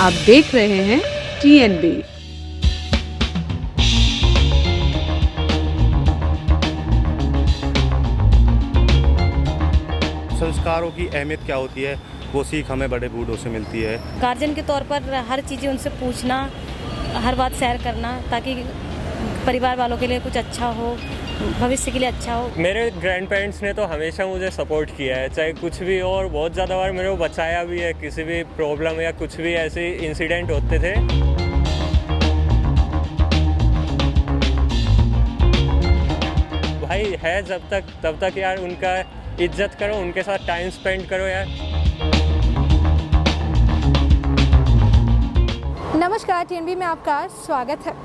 आप देख रहे हैं TNB। संस्कारों की अहमियत क्या होती है, वो सीख हमें बड़े बूढ़ों से मिलती है। गार्जियन के तौर पर हर चीज़ें उनसे पूछना, हर बात शेयर करना, ताकि परिवार वालों के लिए कुछ अच्छा हो, भविष्य के लिए अच्छा हो। मेरे ग्रैंड पेरेंट्स ने तो हमेशा मुझे सपोर्ट किया है, चाहे कुछ भी हो, और बहुत ज़्यादा बार मेरे को बचाया भी है। किसी भी प्रॉब्लम या कुछ भी ऐसे इंसिडेंट होते थे। भाई है जब तक तब तक यार उनका इज्जत करो, उनके साथ टाइम स्पेंड करो यार। नमस्कार, TNB में आपका स्वागत है।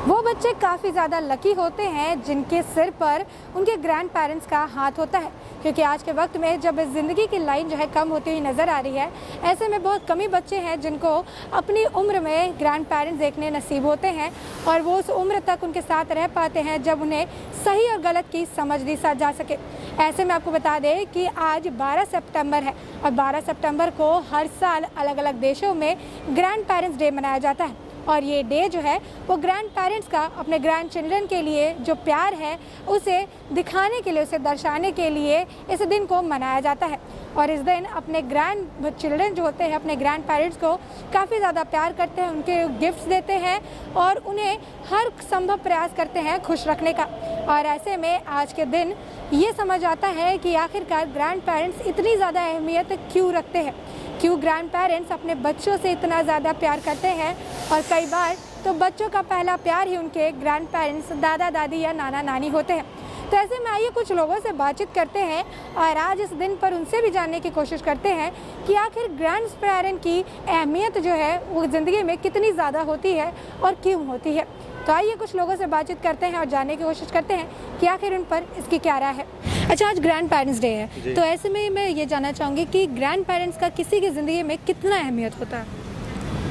वो बच्चे काफ़ी ज़्यादा लकी होते हैं जिनके सिर पर उनके ग्रैंड पेरेंट्स का हाथ होता है, क्योंकि आज के वक्त में जब ज़िंदगी की लाइन जो है कम होती हुई नज़र आ रही है, ऐसे में बहुत कम ही बच्चे हैं जिनको अपनी उम्र में ग्रैंड पेरेंट्स देखने नसीब होते हैं और वो उस उम्र तक उनके साथ रह पाते हैं जब उन्हें सही और गलत की समझ दी जा सके। ऐसे में आपको बता दें कि आज 12 सितंबर है और 12 सितंबर को हर साल अलग अलग देशों में ग्रैंड पेरेंट्स डे मनाया जाता है। और ये डे जो है वो ग्रैंड पेरेंट्स का अपने ग्रैंड चिल्ड्रन के लिए जो प्यार है उसे दिखाने के लिए, उसे दर्शाने के लिए इस दिन को मनाया जाता है। और इस दिन अपने ग्रैंड चिल्ड्रन जो होते हैं अपने ग्रैंड पेरेंट्स को काफ़ी ज़्यादा प्यार करते हैं, उनके गिफ्ट्स देते हैं और उन्हें हर संभव प्रयास करते हैं खुश रखने का। और ऐसे में आज के दिन ये समझ आता है कि आखिरकार ग्रैंड पेरेंट्स इतनी ज़्यादा अहमियत क्यों रखते हैं, क्यों ग्रैंड पेरेंट्स अपने बच्चों से इतना ज़्यादा प्यार करते हैं। और कई बार तो बच्चों का पहला प्यार ही उनके ग्रैंड पेरेंट्स, दादा दादी या नाना नानी होते हैं। तो ऐसे में आइए कुछ लोगों से बातचीत करते हैं और आज इस दिन पर उनसे भी जानने की कोशिश करते हैं कि आखिर ग्रैंड पेरेंट की अहमियत जो है वो ज़िंदगी में कितनी ज़्यादा होती है और क्यों होती है। तो आइए कुछ लोगों से बातचीत करते हैं और जानने की कोशिश करते हैं कि आखिर उन पर इसकी क्या राय है। अच्छा, आज ग्रैंड पेरेंट्स डे है, तो ऐसे में मैं ये जानना चाहूँगी कि ग्रैंड पेरेंट्स का किसी की ज़िंदगी में कितना अहमियत होता है।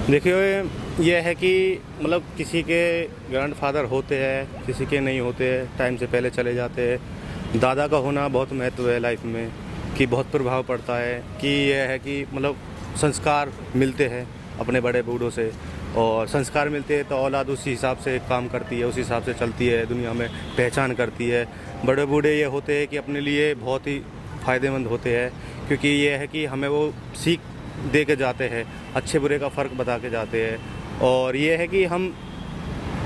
देखिए, ये है कि मतलब किसी के ग्रैंडफादर होते हैं, किसी के नहीं होते हैं, टाइम से पहले चले जाते हैं। दादा का होना बहुत महत्व है लाइफ में, कि बहुत प्रभाव पड़ता है कि यह है कि मतलब संस्कार मिलते हैं अपने बड़े बूढ़ों से, और संस्कार मिलते हैं तो औलाद उसी हिसाब से काम करती है, उसी हिसाब से चलती है, दुनिया में पहचान करती है। बड़े बूढ़े ये होते हैं कि अपने लिए बहुत ही फ़ायदेमंद होते हैं, क्योंकि ये है कि हमें वो सीख दे के जाते हैं, अच्छे बुरे का फ़र्क बता के जाते हैं। और ये है कि हम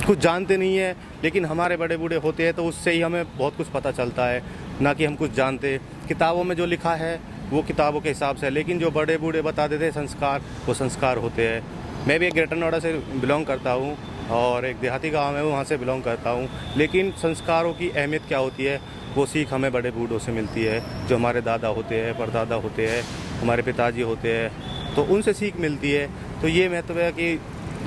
कुछ जानते नहीं है, लेकिन हमारे बड़े बूढ़े होते हैं तो उससे ही हमें बहुत कुछ पता चलता है, ना कि हम कुछ जानते। किताबों में जो लिखा है वो किताबों के हिसाब से है, लेकिन जो बड़े बूढ़े बता देते हैं संस्कार, वो संस्कार होते हैं। मैं भी एक ग्रेटर नोएडा से बिलोंग करता हूँ और एक देहाती गांव है, वहाँ से बिलोंग करता हूँ, लेकिन संस्कारों की अहमियत क्या होती है वो सीख हमें बड़े बूढ़ों से मिलती है। जो हमारे दादा होते हैं, परदादा होते हैं, हमारे पिताजी होते हैं, तो उनसे सीख मिलती है। तो ये महत्व है कि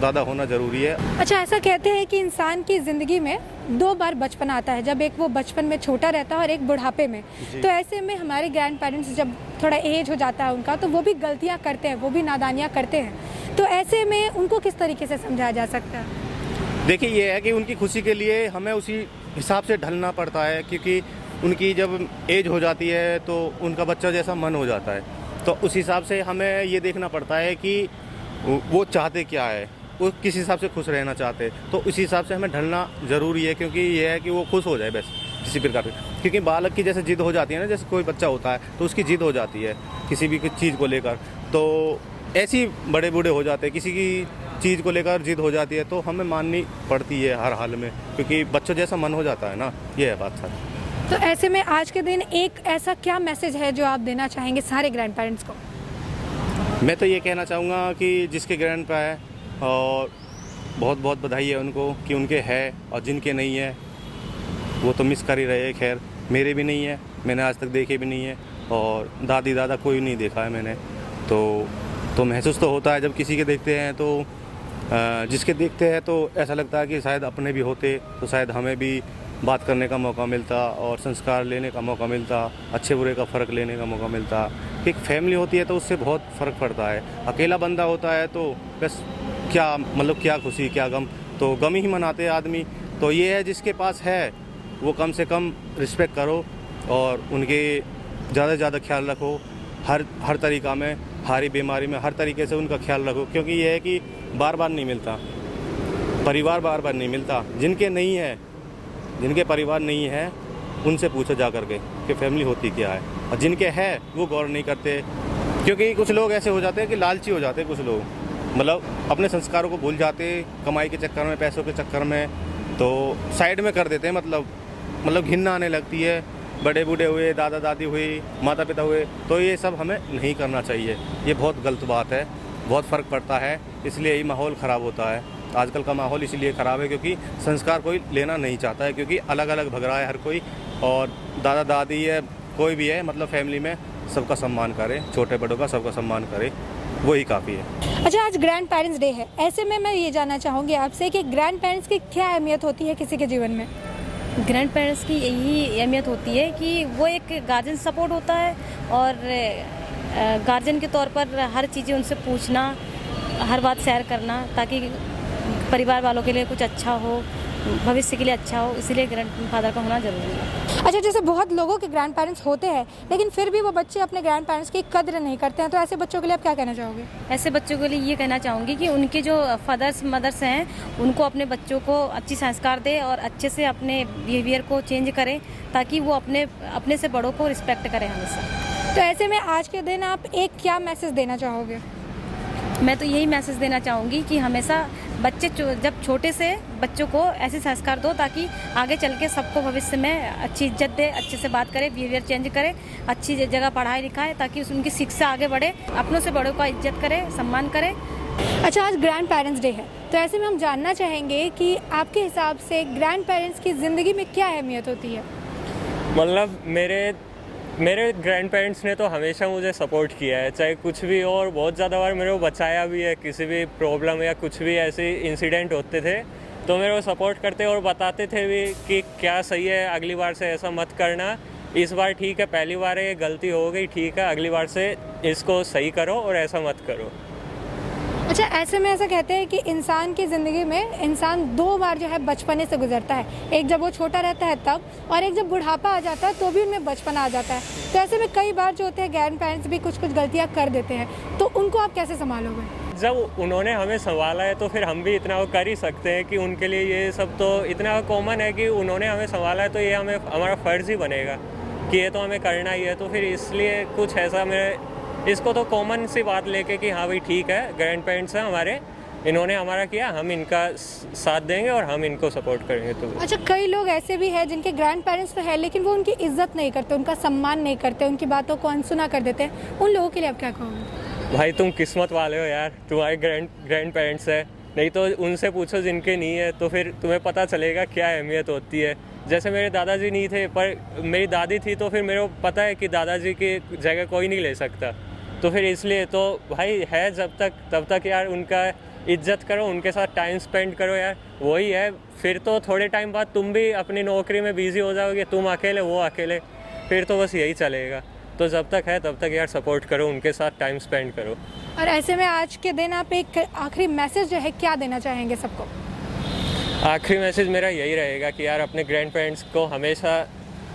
दादा होना ज़रूरी है। अच्छा, ऐसा कहते हैं कि इंसान की ज़िंदगी में 2 बार बचपन आता है, जब एक वो बचपन में छोटा रहता है और एक बुढ़ापे में। तो ऐसे में हमारे ग्रैंड पेरेंट्स जब थोड़ा एज हो जाता है उनका, तो वो भी गलतियां करते हैं, वो भी नादानियां करते हैं। तो ऐसे में उनको किस तरीके से समझाया जा सकता है? देखिए, ये है कि उनकी खुशी के लिए हमें उसी हिसाब से ढलना पड़ता है, क्योंकि उनकी जब एज हो जाती है तो उनका बच्चा जैसा मन हो जाता है, तो उस हिसाब से हमें ये देखना पड़ता है कि वो चाहते क्या है, वो किस हिसाब से खुश रहना चाहते हैं। तो उसी हिसाब से हमें ढलना ज़रूरी है, क्योंकि ये है कि वो खुश हो जाए बस किसी प्रकार से। क्योंकि बालक की जैसे जिद हो जाती है ना, जैसे कोई बच्चा होता है तो उसकी जिद हो जाती है किसी भी चीज़ को लेकर, तो ऐसी बड़े बूढ़े हो जाते हैं, किसी की चीज़ को लेकर जिद हो जाती है तो हमें माननी पड़ती है हर हाल में, क्योंकि बच्चों जैसा मन हो जाता है ना, ये है बात सर। तो ऐसे में आज के दिन एक ऐसा क्या मैसेज है जो आप देना चाहेंगे सारे ग्रैंड पेरेंट्स को? मैं तो ये कहना चाहूँगा कि जिसके ग्रैंड पे है, और बहुत बहुत बधाई है उनको कि उनके है, और जिनके नहीं है वो तो मिस कर ही रहे हैं। खैर, मेरे भी नहीं है, मैंने आज तक देखे भी नहीं है, और दादी दादा कोई नहीं देखा है मैंने। तो महसूस तो होता है जब किसी के देखते हैं, तो जिसके देखते हैं तो ऐसा लगता है कि शायद अपने भी होते तो शायद हमें भी बात करने का मौका मिलता और संस्कार लेने का मौका मिलता, अच्छे बुरे का फ़र्क लेने का मौका मिलता। एक फैमिली होती है तो उससे बहुत फ़र्क पड़ता है। अकेला बंदा होता है तो बस क्या मतलब क्या खुशी क्या गम, तो गम ही मनाते हैं आदमी। तो ये है, जिसके पास है वो कम से कम रिस्पेक्ट करो और उनके ज़्यादा से ज़्यादा ख्याल रखो हर तरीक़ा में, हारी बीमारी में हर तरीके से उनका ख्याल रखो, क्योंकि ये है कि बार बार नहीं मिलता परिवार, बार बार नहीं मिलता। जिनके नहीं है, जिनके परिवार नहीं है, उनसे पूछो जा करके कि फैमिली होती क्या है, और जिनके है वो गौर नहीं करते। क्योंकि कुछ लोग ऐसे हो जाते हैं कि लालची हो जाते हैं, कुछ लोग मतलब अपने संस्कारों को भूल जाते, कमाई के चक्कर में, पैसों के चक्कर में, तो साइड में कर देते हैं। मतलब घिन्ना आने लगती है। बड़े बूढ़े हुए, दादा दादी हुई, माता पिता हुए, तो ये सब हमें नहीं करना चाहिए। ये बहुत गलत बात है, बहुत फ़र्क पड़ता है, इसलिए ही माहौल ख़राब होता है। आजकल का माहौल इसलिए ख़राब है क्योंकि संस्कार कोई लेना नहीं चाहता है, क्योंकि अलग अलग भग रहा है हर कोई। और दादा दादी है, कोई भी है, मतलब फैमिली में सबका सम्मान करे, छोटे बड़ों का सबका सम्मान करे, वही काफ़ी है। अच्छा, आज ग्रैंड पेरेंट्स डे है, ऐसे में मैं ये जानना चाहूँगी आपसे कि ग्रैंड पेरेंट्स की क्या अहमियत होती है किसी के जीवन में? ग्रैंड पेरेंट्स की यही अहमियत होती है कि वो एक गार्जियन सपोर्ट होता है, और गार्जियन के तौर पर हर चीज़ें उनसे पूछना, हर बात शेयर करना, ताकि परिवार वालों के लिए कुछ अच्छा हो, भविष्य के लिए अच्छा हो, इसीलिए ग्रैंड फादर का होना ज़रूरी है। अच्छा, जैसे बहुत लोगों के ग्रैंड पेरेंट्स होते हैं लेकिन फिर भी वो बच्चे अपने ग्रैंड पेरेंट्स की कद्र नहीं करते हैं, तो ऐसे बच्चों के लिए आप क्या कहना चाहोगे? ऐसे बच्चों के लिए ये कहना चाहूँगी कि उनके जो फादर्स मदर्स हैं, उनको अपने बच्चों को अच्छी संस्कार दे और अच्छे से अपने बिहेवियर को चेंज करें, ताकि वो अपने से बड़ों को रिस्पेक्ट करें हमेशा। तो ऐसे में आज के दिन आप एक क्या मैसेज देना चाहोगे? मैं तो यही मैसेज देना चाहूँगी कि हमेशा बच्चे जब छोटे से बच्चों को ऐसे संस्कार दो, ताकि आगे चल के सबको भविष्य में अच्छी इज्जत दे, अच्छे से बात करे, बिहेवियर चेंज करे, अच्छी जगह पढ़ाई लिखाए, ताकि उनकी शिक्षा आगे बढ़े, अपनों से बड़ों का इज्जत करे, सम्मान करे। अच्छा, आज ग्रैंड पेरेंट्स डे है, तो ऐसे में हम जानना चाहेंगे कि आपके हिसाब से ग्रैंड पेरेंट्स की ज़िंदगी में क्या अहमियत होती है? मतलब मेरे ग्रैंड पेरेंट्स ने तो हमेशा मुझे सपोर्ट किया है, चाहे कुछ भी हो, और बहुत ज़्यादा बार मेरे को बचाया भी है। किसी भी प्रॉब्लम या कुछ भी ऐसे इंसिडेंट होते थे तो मेरे को सपोर्ट करते और बताते थे भी कि क्या सही है, अगली बार से ऐसा मत करना, इस बार ठीक है, पहली बार है, ये गलती हो गई, ठीक है, अगली बार से इसको सही करो और ऐसा मत करो। अच्छा, ऐसे में ऐसा कहते हैं कि इंसान की ज़िंदगी में इंसान 2 बार जो है बचपने से गुजरता है, एक जब वो छोटा रहता है तब, और एक जब बुढ़ापा आ जाता है तो भी उनमें बचपना आ जाता है। तो ऐसे में कई बार जो होते हैं ग्रैंड पेरेंट्स भी कुछ गलतियाँ कर देते हैं, तो उनको आप कैसे संभालोगे? जब उन्होंने हमें संभाला है तो फिर हम भी इतना वो कर ही सकते हैं कि उनके लिए ये सब तो इतना कॉमन है कि उन्होंने हमें संभाला है, तो ये हमारा फ़र्ज़ ही बनेगा कि ये तो हमें करना ही है। तो फिर इसलिए कुछ ऐसा मैं इसको तो कॉमन सी बात लेके कि हाँ भाई ठीक है, ग्रैंड पेरेंट्स हैं हमारे, इन्होंने हमारा किया, हम इनका साथ देंगे और हम इनको सपोर्ट करेंगे। तो अच्छा, कई लोग ऐसे भी हैं जिनके ग्रैंड पेरेंट्स तो है लेकिन वो उनकी इज्जत नहीं करते, उनका सम्मान नहीं करते, उनकी बातों को अनसुना कर देते हैं, उन लोगों के लिए आप क्या कहोगे? भाई तुम किस्मत वाले हो यार, तुम्हारे ग्रैंड पेरेंट्स है, नहीं तो उनसे पूछो जिनके नहीं है, तो फिर तुम्हें पता चलेगा क्या अहमियत होती है। जैसे मेरे दादाजी नहीं थे पर मेरी दादी थी, तो फिर मेरे को पता है कि दादाजी की जगह कोई नहीं ले सकता, तो फिर इसलिए तो भाई है जब तक तब तक यार उनका इज्जत करो, उनके साथ टाइम स्पेंड करो यार, वही है। फिर तो थोड़े टाइम बाद तुम भी अपनी नौकरी में बिजी हो जाओगे, तुम अकेले वो अकेले, फिर तो बस यही चलेगा। तो जब तक है तब तक यार सपोर्ट करो, उनके साथ टाइम स्पेंड करो। और ऐसे में आज के दिन आप एक आखिरी मैसेज जो है क्या देना चाहेंगे सबको? आखिरी मैसेज मेरा यही रहेगा कि यार अपने ग्रैंड पेरेंट्स को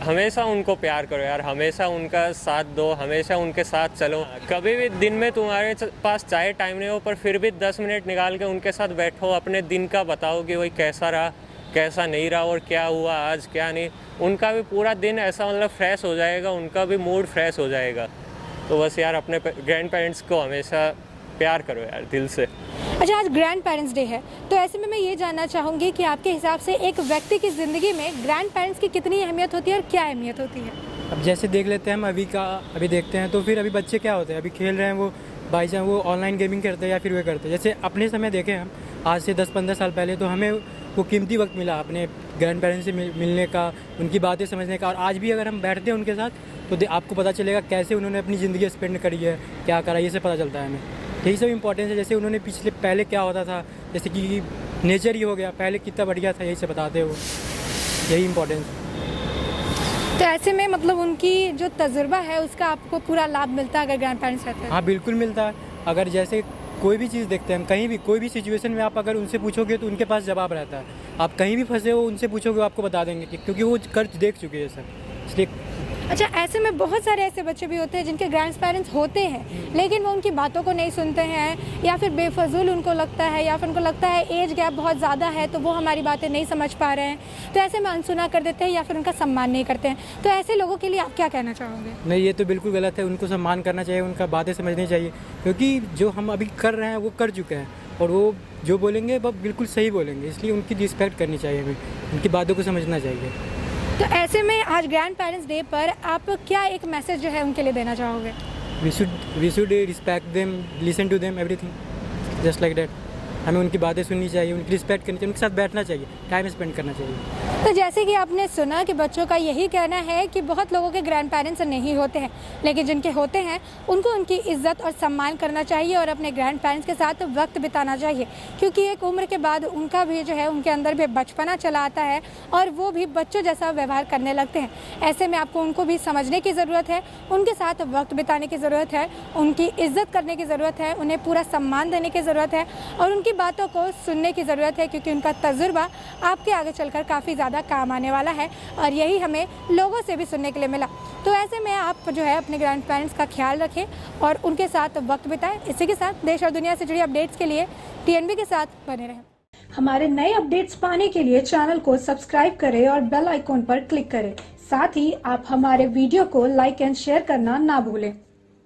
हमेशा उनको प्यार करो यार, हमेशा उनका साथ दो, हमेशा उनके साथ चलो। कभी भी दिन में तुम्हारे पास चाहे टाइम नहीं हो, पर फिर भी 10 मिनट निकाल के उनके साथ बैठो, अपने दिन का बताओ कि वही कैसा रहा, कैसा नहीं रहा, और क्या हुआ आज क्या नहीं। उनका भी पूरा दिन ऐसा मतलब फ्रेश हो जाएगा, उनका भी मूड फ्रेश हो जाएगा। तो बस यार अपने ग्रैंड पेरेंट्स को हमेशा प्यार करो यार दिल से। अच्छा, आज ग्रैंड पेरेंट्स डे है, तो ऐसे में मैं ये जानना चाहूँगी कि आपके हिसाब से एक व्यक्ति की ज़िंदगी में ग्रैंड पेरेंट्स की कितनी अहमियत होती है और क्या अहमियत होती है? अब जैसे देख लेते हैं हम अभी देखते हैं, तो फिर अभी बच्चे क्या होते हैं, अभी खेल रहे हैं, वो बाई चांस वो ऑनलाइन गेमिंग करते हैं या फिर वे करते हैं। जैसे अपने समय देखें हम, आज से 10-15 साल पहले, तो हमें वो कीमती वक्त मिला अपने ग्रैंड पेरेंट्स से मिलने का, उनकी बातें समझने का। और आज भी अगर हम बैठते हैं उनके साथ तो आपको पता चलेगा कैसे उन्होंने अपनी ज़िंदगी स्पेंड करी है, क्या करा, ये सब पता चलता है हमें। यही सब इंपॉर्टेंस है। जैसे उन्होंने पहले क्या होता था, जैसे कि नेचर ही हो गया, पहले कितना बढ़िया था, यही सब बताते हैं वो, यही इंपॉर्टेंस। तो ऐसे में मतलब उनकी जो तजुर्बा है उसका आपको पूरा लाभ मिलता है अगर ग्रैंड पेरेंट्स रहते हैं? हाँ बिल्कुल मिलता है। अगर जैसे कोई भी चीज़ देखते हैं हम, कहीं भी कोई भी सिचुएशन में आप अगर उनसे पूछोगे तो उनके पास जवाब रहता है। आप कहीं भी फंसे हो, उनसे पूछोगे वो आपको बता देंगे, क्योंकि वो कर देख चुके हैं सब। इसलिए अच्छा, ऐसे में बहुत सारे ऐसे बच्चे भी होते हैं जिनके ग्रैंड पेरेंट्स होते हैं लेकिन वो उनकी बातों को नहीं सुनते हैं, या फिर बेफजूल उनको लगता है, या फिर उनको लगता है एज गैप बहुत ज़्यादा है तो वो हमारी बातें नहीं समझ पा रहे हैं, तो ऐसे में अनसुना कर देते हैं या फिर उनका सम्मान नहीं करते हैं। तो ऐसे लोगों के लिए आप क्या कहना चाहोगे? नहीं, ये तो बिल्कुल गलत है। उनको सम्मान करना चाहिए, उनका बातें समझनी चाहिए, क्योंकि जो हम अभी कर रहे हैं वो कर चुके हैं और वो जो बोलेंगे वो बिल्कुल सही बोलेंगे, इसलिए उनकी रिस्पेक्ट करनी चाहिए, हमें उनकी बातों को समझना चाहिए। तो ऐसे में आज ग्रैंड पेरेंट्स डे पर आप क्या एक मैसेज जो है उनके लिए देना चाहोगे? We should respect them, listen to them, everything just like that. हमें उनकी बातें सुननी चाहिए, उनकी रिस्पेक्ट करनी चाहिए, उनके साथ बैठना चाहिए, टाइम स्पेंड करना चाहिए। तो जैसे कि आपने सुना कि बच्चों का यही कहना है कि बहुत लोगों के ग्रैंड पेरेंट्स नहीं होते हैं, लेकिन जिनके होते हैं उनको उनकी इज्जत और सम्मान करना चाहिए और अपने ग्रैंड पेरेंट्स के साथ वक्त बिताना चाहिए, क्योंकि एक उम्र के बाद उनका भी जो है उनके अंदर भी बचपना चला आता है और वो भी बच्चों जैसा व्यवहार करने लगते हैं। ऐसे में आपको उनको भी समझने की ज़रूरत है, उनके साथ वक्त बिताने की ज़रूरत है, उनकी इज्जत करने की ज़रूरत है, उन्हें पूरा सम्मान देने की ज़रूरत है और उनकी बातों को सुनने की ज़रूरत है, क्योंकि उनका तजुर्बा आपके आगे चलकर काफ़ी ज़्यादा काम आने वाला है और यही हमें लोगों से भी सुनने के लिए मिला। तो ऐसे में आप जो है अपने ग्रैंड पेरेंट्स का ख्याल रखें और उनके साथ वक्त बिताएं। इसी के साथ देश और दुनिया से जुड़ी अपडेट्स के लिए TNB के साथ बने रहें। हमारे नए अपडेट्स पाने के लिए चैनल को सब्सक्राइब करें और बेल आइकॉन पर क्लिक करें। साथ ही आप हमारे वीडियो को लाइक एंड शेयर करना ना भूलें।